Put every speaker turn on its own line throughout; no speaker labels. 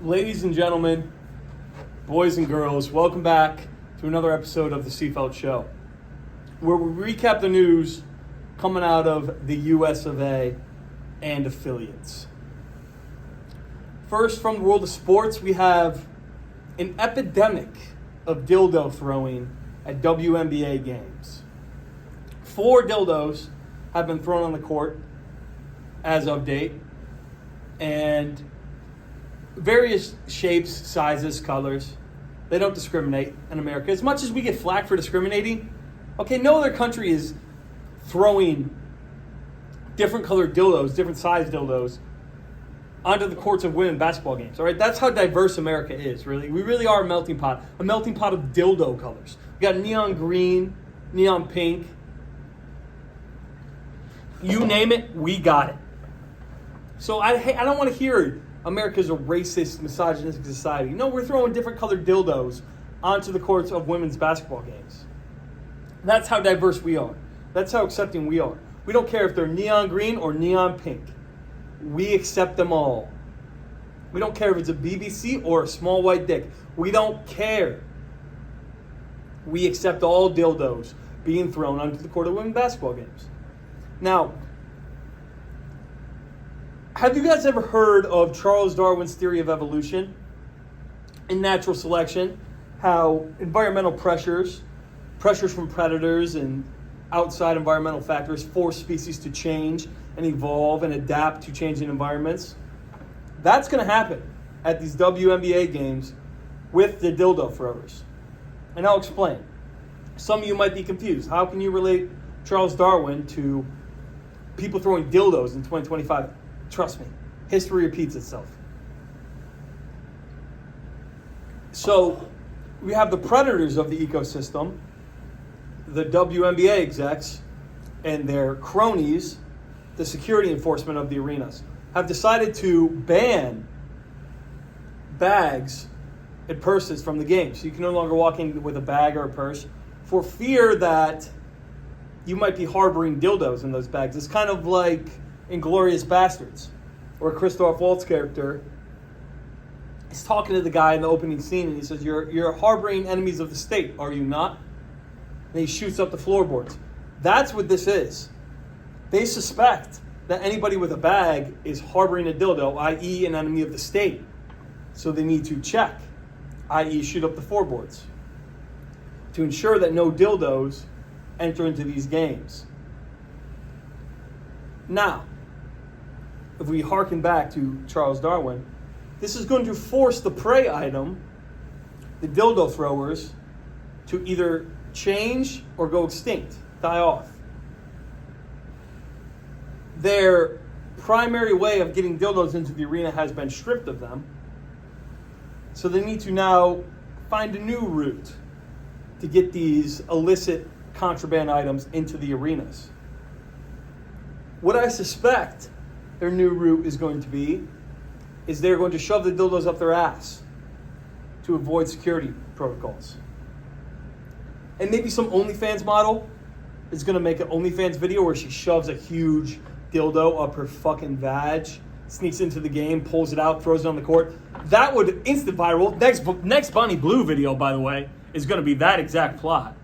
Ladies and gentlemen, boys and girls, welcome back to another episode of the Seafeld Show, where we recap the news coming out of the US of A and affiliates. First, from the world of sports, we have an epidemic of dildo throwing at WNBA games. 4 dildos have been thrown on the court as of date, and various shapes, sizes, colors. They don't discriminate in America. As much as we get flack for discriminating, okay, no other country is throwing different colored dildos, different size dildos onto the courts of women basketball games. All right, that's how diverse America is, really. We really are a melting pot of dildo colors. We got neon green, neon pink. You name it, we got it. So I don't want to hear America's a racist, misogynistic society. No, we're throwing different colored dildos onto the courts of women's basketball games. That's how diverse we are. That's how accepting we are. We don't care if they're neon green or neon pink. We accept them all. We don't care if it's a BBC or a small white dick. We don't care. We accept all dildos being thrown onto the court of women's basketball games. Now, have you guys ever heard of Charles Darwin's theory of evolution and natural selection? How environmental pressures from predators and outside environmental factors force species to change and evolve and adapt to changing environments? That's going to happen at these WNBA games with the dildo throwers. And I'll explain. Some of you might be confused. How can you relate Charles Darwin to people throwing dildos in 2025? Trust me, history repeats itself. So we have the predators of the ecosystem, the WNBA execs, and their cronies, the security enforcement of the arenas, have decided to ban bags and purses from the game. So you can no longer walk in with a bag or a purse for fear that you might be harboring dildos in those bags. It's kind of like Inglourious Bastards, where Christoph Waltz character is talking to the guy in the opening scene, and he says, you're harboring enemies of the state, are you not? And he shoots up the floorboards. That's what this is. They suspect that anybody with a bag is harboring a dildo, i.e. an enemy of the state. So they need to check, i.e. shoot up the floorboards, to ensure that no dildos enter into these games. Now, if we hearken back to Charles Darwin, this is going to force the prey item, the dildo throwers, to either change or go extinct, die off. Their primary way of getting dildos into the arena has been stripped of them, so they need to now find a new route to get these illicit contraband items into the arenas. What I suspect their new route is going to be is they're going to shove the dildos up their ass to avoid security protocols. And maybe some OnlyFans model is going to make an OnlyFans video where she shoves a huge dildo up her fucking vag, sneaks into the game, pulls it out, throws it on the court. That would instant viral. Next Bonnie Blue video, by the way, is going to be that exact plot.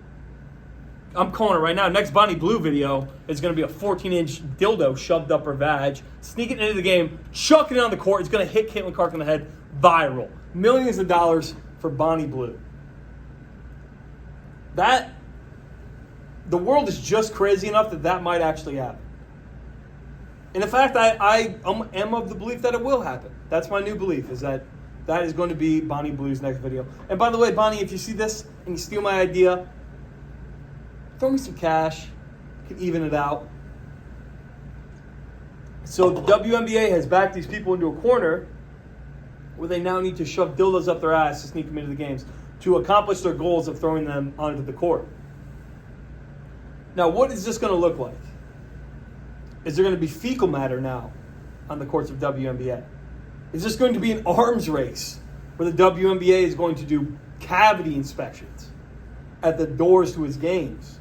I'm calling it right now. Next Bonnie Blue video is going to be a 14-inch dildo shoved up her vag, sneaking into the game, chucking it on the court. It's going to hit Caitlin Clark in the head. Viral. Millions of dollars for Bonnie Blue. The world is just crazy enough that might actually happen. And in fact, I am of the belief that it will happen. That's my new belief, is that is going to be Bonnie Blue's next video. And by the way, Bonnie, if you see this and you steal my idea, throw me some cash. You can even it out. So the WNBA has backed these people into a corner where they now need to shove dildos up their ass to sneak them into the games to accomplish their goals of throwing them onto the court. Now, what is this going to look like? Is there going to be fecal matter now on the courts of WNBA? Is this going to be an arms race where the WNBA is going to do cavity inspections at the doors to its games?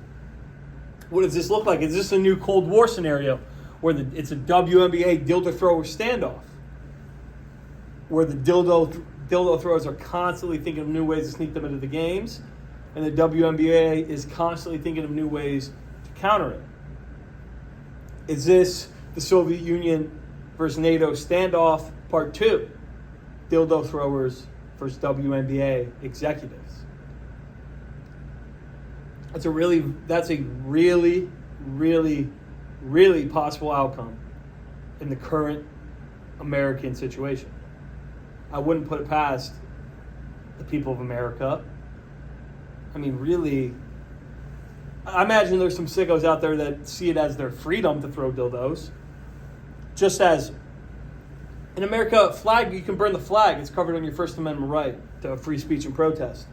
What does this look like? Is this a new Cold War scenario where it's a WNBA dildo thrower standoff? where the dildo throwers are constantly thinking of new ways to sneak them into the games, and the WNBA is constantly thinking of new ways to counter it. Is this the Soviet Union versus NATO standoff part 2? Dildo throwers versus WNBA executives. That's a really, really possible outcome in the current American situation. I wouldn't put it past the people of America. I mean, really, I imagine there's some sickos out there that see it as their freedom to throw dildos. Just as in America, flag, you can burn the flag. It's covered on your First Amendment right to free speech and protest.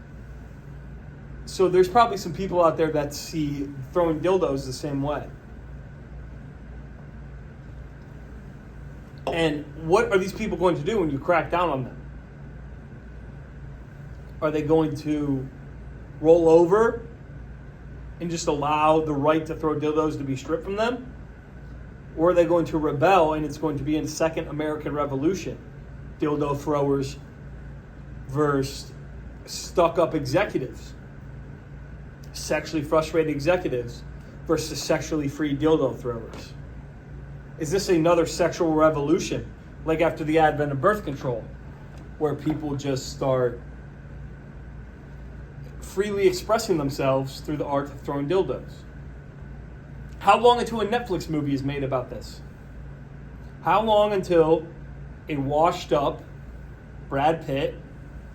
So there's probably some people out there that see throwing dildos the same way. And what are these people going to do when you crack down on them? Are they going to roll over and just allow the right to throw dildos to be stripped from them? Or are they going to rebel and it's going to be a second American Revolution? Dildo throwers versus stuck-up executives. Sexually frustrated executives versus sexually free dildo throwers. Is this another sexual revolution, like after the advent of birth control, where people just start freely expressing themselves through the art of throwing dildos? How long until a Netflix movie is made about this? How long until a washed up Brad Pitt,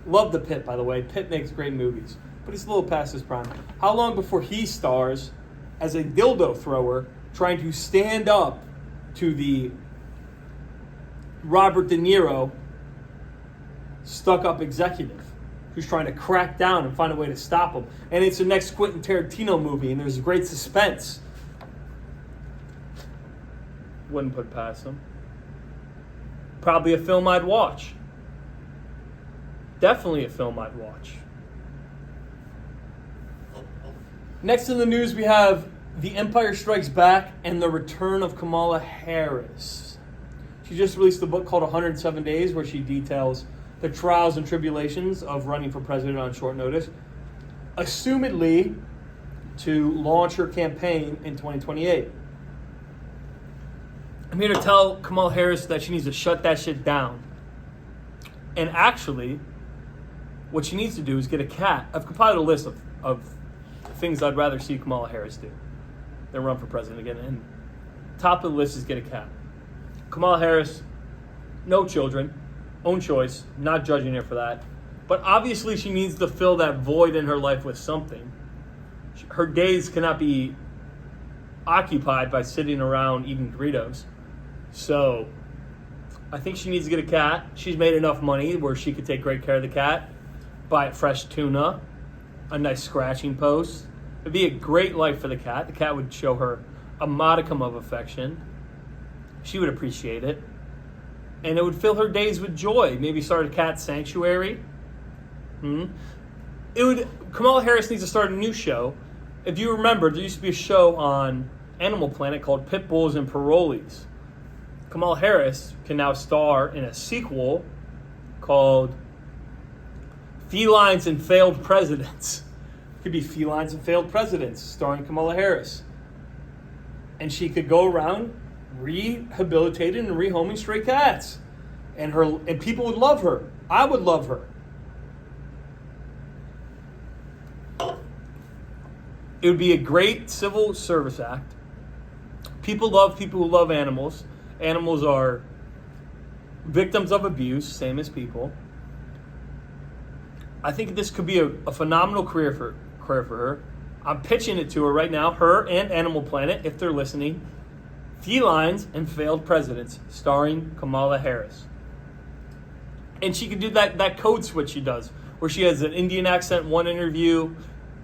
love the Pitt, by the way, Pitt makes great movies, but he's a little past his prime. How long before he stars as a dildo thrower trying to stand up to the Robert De Niro stuck-up executive who's trying to crack down and find a way to stop him? And it's the next Quentin Tarantino movie, and there's great suspense. Wouldn't put past him. Probably a film I'd watch. Definitely a film I'd watch. Next in the news, we have The Empire Strikes Back and the return of Kamala Harris. She just released a book called 107 Days, where she details the trials and tribulations of running for president on short notice, assumedly to launch her campaign in 2028. I'm here to tell Kamala Harris that she needs to shut that shit down. And actually, what she needs to do is get a cat. I've compiled a list of things I'd rather see Kamala Harris do than run for president again. And top of the list is get a cat. Kamala Harris, no children, own choice, not judging her for that. But obviously she needs to fill that void in her life with something. Her days cannot be occupied by sitting around eating Doritos. So I think she needs to get a cat. She's made enough money where she could take great care of the cat, buy it fresh tuna, a nice scratching post. It'd be a great life for the cat. The cat would show her a modicum of affection. She would appreciate it. And it would fill her days with joy. Maybe start a cat sanctuary. Kamala Harris needs to start a new show. If you remember, there used to be a show on Animal Planet called Pit Bulls and Parolees. Kamala Harris can now star in a sequel called Felines and Failed Presidents. It could be Felines and Failed Presidents, starring Kamala Harris. And she could go around rehabilitating and rehoming stray cats. And people would love her. I would love her. It would be a great civil service act. People love people who love animals. Animals are victims of abuse, same as people. I think this could be a phenomenal career for her. I'm pitching it to her right now, her and Animal Planet, if they're listening. Felines and Failed Presidents, starring Kamala Harris. And she could do that code switch she does, where she has an Indian accent in one interview,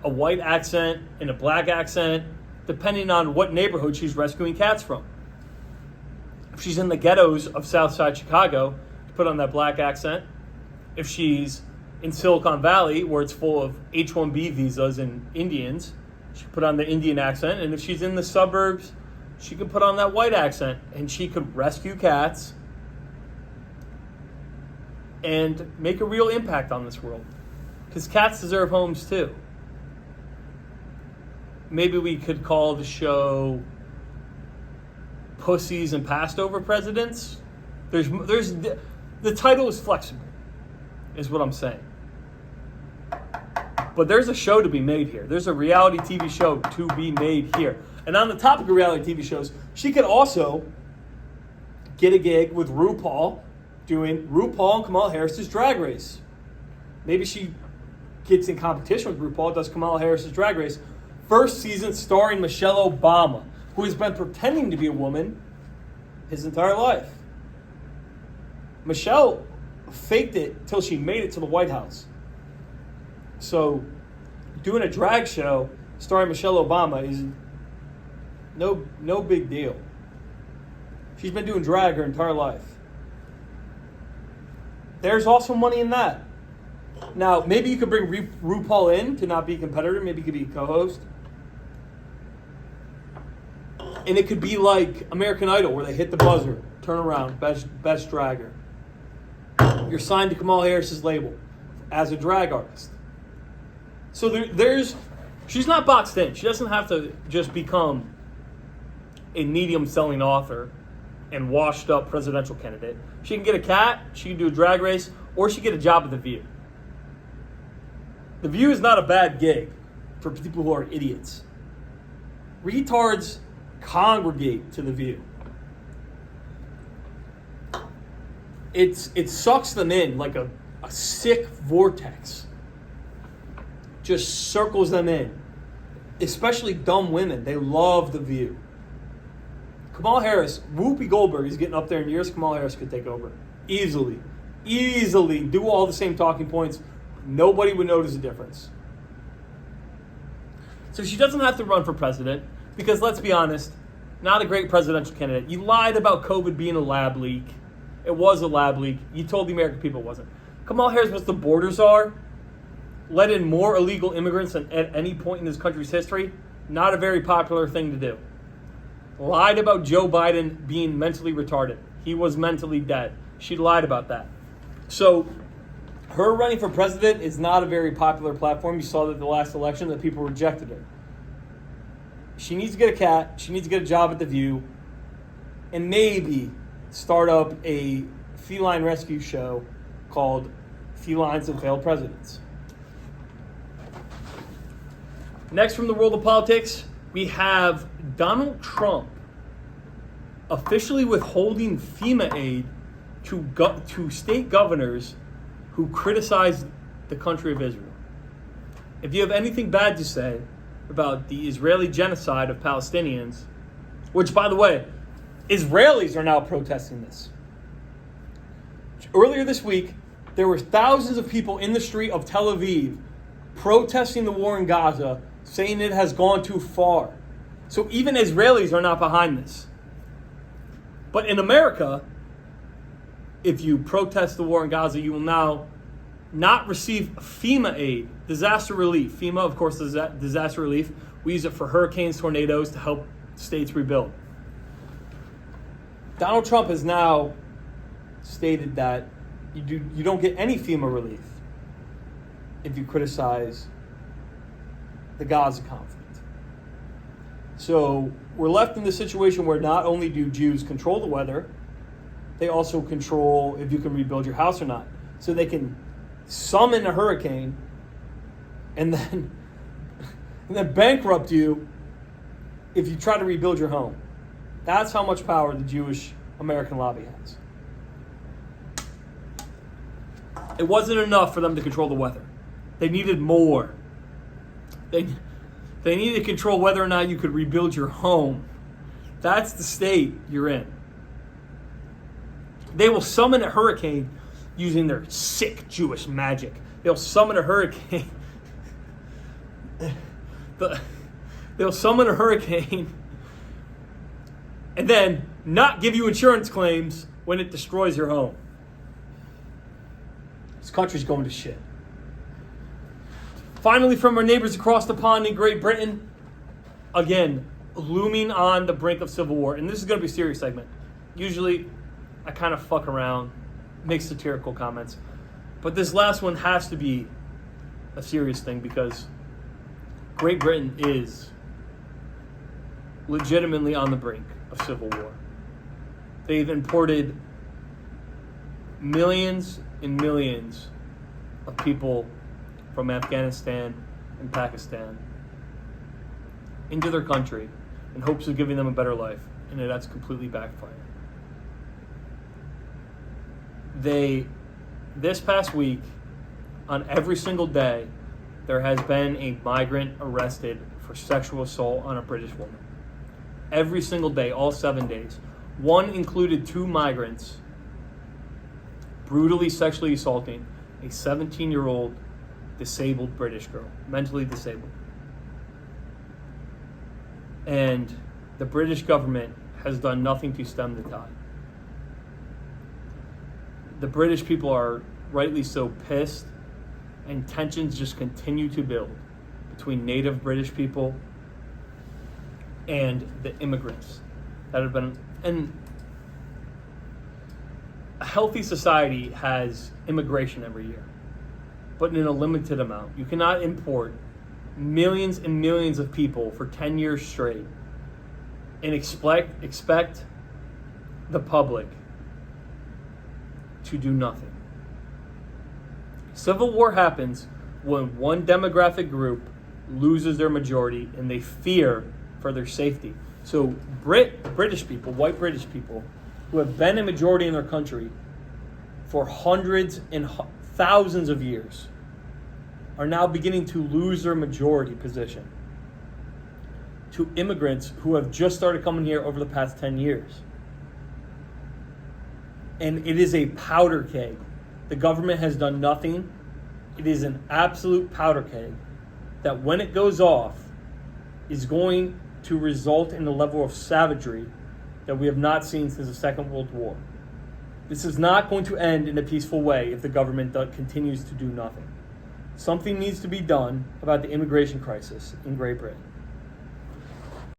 a white accent, and a black accent, depending on what neighborhood she's rescuing cats from. If she's in the ghettos of Southside Chicago, put on that black accent. If she's in Silicon Valley, where it's full of H-1B visas and Indians, she put on the Indian accent. And if she's in the suburbs, she could put on that white accent. And she could rescue cats and make a real impact on this world. Because cats deserve homes too. Maybe we could call the show Pussies and Passed Over Presidents. The title is flexible, is what I'm saying. But there's a show to be made here. There's a reality TV show to be made here. And on the topic of reality TV shows, she could also get a gig with RuPaul doing RuPaul and Kamala Harris's Drag Race. Maybe she gets in competition with RuPaul, does Kamala Harris's Drag Race. First season starring Michelle Obama, who has been pretending to be a woman his entire life. Michelle faked it till she made it to the White House. So doing a drag show starring Michelle Obama is no big deal. She's been doing drag her entire life. There's also money in that. Now, maybe you could bring RuPaul in to not be a competitor. Maybe you could be a co-host. And it could be like American Idol, where they hit the buzzer, turn around, best dragger. You're signed to Kamala Harris's label as a drag artist. So she's not boxed in. She doesn't have to just become a medium-selling author and washed-up presidential candidate. She can get a cat, she can do a drag race, or she can get a job at The View. The View is not a bad gig for people who are idiots. Retards congregate to The View. It sucks them in like a sick vortex. Just circles them in. Especially dumb women. They love The View. Kamala Harris, Whoopi Goldberg is getting up there in years. Kamala Harris could take over. Easily. Do all the same talking points. Nobody would notice a difference. So she doesn't have to run for president because, let's be honest, not a great presidential candidate. You lied about COVID being a lab leak. It was a lab leak. You told the American people it wasn't. Kamala Harris was the border czar. Let in more illegal immigrants than at any point in this country's history. Not a very popular thing to do. Lied about Joe Biden being mentally retarded. He was mentally dead. She lied about that. So her running for president is not a very popular platform. You saw that the last election that people rejected her. She needs to get a cat. She needs to get a job at The View. And maybe start up a feline rescue show called Felines and Failed Presidents. Next from the world of politics, we have Donald Trump officially withholding FEMA aid to state governors who criticize the country of Israel. If you have anything bad to say about the Israeli genocide of Palestinians, which, by the way, Israelis are now protesting this. Earlier this week, there were thousands of people in the street of Tel Aviv protesting the war in Gaza, saying it has gone too far. So even Israelis are not behind this. But in America, if you protest the war in Gaza, you will now not receive FEMA aid, disaster relief. FEMA, of course, is disaster relief. We use it for hurricanes, tornadoes to help states rebuild. Donald Trump has now stated that you don't get any FEMA relief if you criticize the Gaza conflict. So we're left in the situation where not only do Jews control the weather, they also control if you can rebuild your house or not. So they can summon a hurricane and then bankrupt you if you try to rebuild your home. That's how much power the Jewish American lobby has. It wasn't enough for them to control the weather. They needed more. They needed to control whether or not you could rebuild your home. That's the state you're in. They will summon a hurricane using their sick Jewish magic. They'll summon a hurricane. They'll summon a hurricane and then not give you insurance claims when it destroys your home. This country's going to shit. Finally, from our neighbors across the pond in Great Britain, again, looming on the brink of civil war. And this is going to be a serious segment. Usually, I kind of fuck around, make satirical comments. But this last one has to be a serious thing because Great Britain is legitimately on the brink of civil war. They've imported millions and millions of people from Afghanistan and Pakistan into their country in hopes of giving them a better life, and that's completely backfired. This past week, on every single day, there has been a migrant arrested for sexual assault on a British woman. Every single day, all 7 days. One included 2 migrants brutally sexually assaulting a 17-year-old disabled British girl, mentally disabled. And the British government has done nothing to stem the tide. The British people are rightly so pissed, and tensions just continue to build between native British people and the immigrants that have been. And a healthy society has immigration every year, but in a limited amount. You cannot import millions and millions of people for 10 years straight and expect the public to do nothing. Civil war happens when one demographic group loses their majority and they fear for their safety. So British people, white British people, who have been a majority in their country for hundreds and thousands of years, are now beginning to lose their majority position to immigrants who have just started coming here over the past 10 years. And it is a powder keg. The government has done nothing. It is an absolute powder keg that when it goes off is going to result in a level of savagery that we have not seen since the Second World War. This is not going to end in a peaceful way if the government continues to do nothing. Something needs to be done about the immigration crisis in Great Britain.